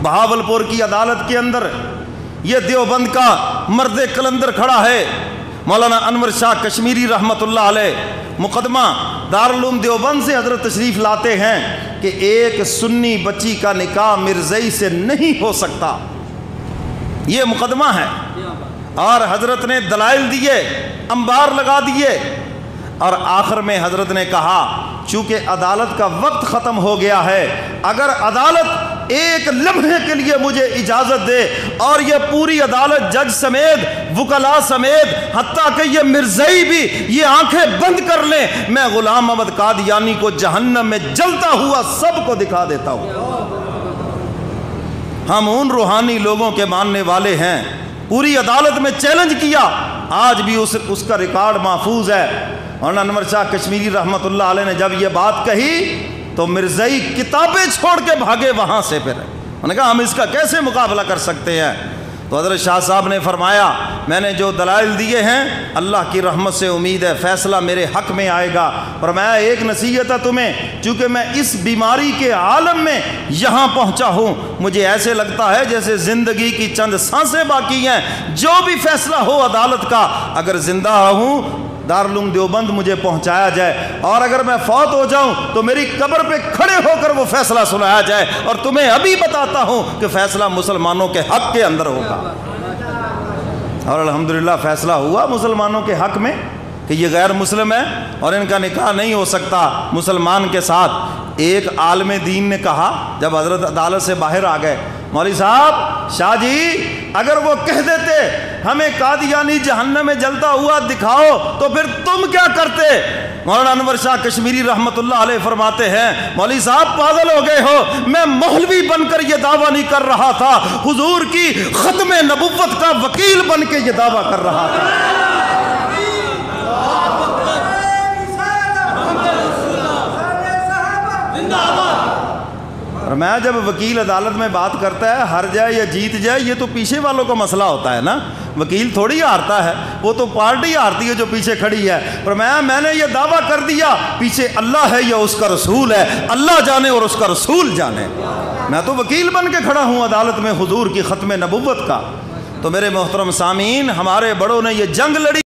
بہاولپور کی عدالت کے اندر یہ دیوبند کا مرد کلندر کھڑا ہے، مولانا انور شاہ کشمیری رحمۃ اللہ علیہ، مقدمہ دارالعلوم دیوبند سے حضرت تشریف لاتے ہیں کہ ایک سنی بچی کا نکاح مرزئی سے نہیں ہو سکتا، یہ مقدمہ ہے، اور حضرت نے دلائل دیے، انبار لگا دیے، اور آخر میں حضرت نے کہا چونکہ عدالت کا وقت ختم ہو گیا ہے، اگر عدالت ایک لمحے کے لیے مجھے اجازت دے اور یہ پوری عدالت جج سمیت وکلاء سمیت حتیٰ کہ یہ مرزئی بھی یہ آنکھیں بند کر لیں، میں غلام محمد قادیانی کو جہنم میں جلتا ہوا سب کو دکھا دیتا ہوں۔ ہم ان روحانی لوگوں کے ماننے والے ہیں، پوری عدالت میں چیلنج کیا، آج بھی اس کا ریکارڈ محفوظ ہے۔ اور انور شاہ کشمیری رحمۃ اللہ علیہ نے جب یہ بات کہی تو مرزئی کتابیں چھوڑ کے بھاگے وہاں سے، پھر انہوں نے کہا ہم اس کا کیسے مقابلہ کر سکتے ہیں؟ تو حضرت شاہ صاحب نے فرمایا میں نے جو دلائل دیے ہیں اللہ کی رحمت سے امید ہے فیصلہ میرے حق میں آئے گا۔ فرمایا ایک نصیحت ہے تمہیں، چونکہ میں اس بیماری کے عالم میں یہاں پہنچا ہوں، مجھے ایسے لگتا ہے جیسے زندگی کی چند سانسیں باقی ہیں، جو بھی فیصلہ ہو عدالت کا، اگر زندہ ہوں دارالعلوم دیوبند مجھے پہنچایا جائے، اور اگر میں فوت ہو جاؤں تو میری قبر پہ کھڑے ہو کر وہ فیصلہ سنایا جائے، اور تمہیں ابھی بتاتا ہوں کہ فیصلہ مسلمانوں کے حق کے اندر ہوگا۔ اور الحمدللہ فیصلہ ہوا مسلمانوں کے حق میں کہ یہ غیر مسلم ہے اور ان کا نکاح نہیں ہو سکتا مسلمان کے ساتھ۔ ایک عالم دین نے کہا جب حضرت عدالت سے باہر آ گئے، مولوی صاحب شاہ جی اگر وہ کہہ دیتے ہمیں قادیانی جہنم میں جلتا ہوا دکھاؤ تو پھر تم کیا کرتے؟ مولانا انور شاہ کشمیری رحمۃ اللہ علیہ فرماتے ہیں مولوی صاحب پاگل ہو گئے ہو، میں مولوی بن کر یہ دعویٰ نہیں کر رہا تھا، حضور کی ختم نبوت کا وکیل بن کے یہ دعویٰ کر رہا تھا۔ اور میں جب وکیل عدالت میں بات کرتا ہے ہار جائے یا جیت جائے یہ تو پیچھے والوں کا مسئلہ ہوتا ہے نا، وکیل تھوڑی ہارتا ہے، وہ تو پارٹی ہارتی ہے جو پیچھے کھڑی ہے۔ اور میں نے یہ دعویٰ کر دیا، پیچھے اللہ ہے یا اس کا رسول ہے، اللہ جانے اور اس کا رسول جانے، میں تو وکیل بن کے کھڑا ہوں عدالت میں حضور کی ختم نبوت کا۔ تو میرے محترم سامعین، ہمارے بڑوں نے یہ جنگ لڑی۔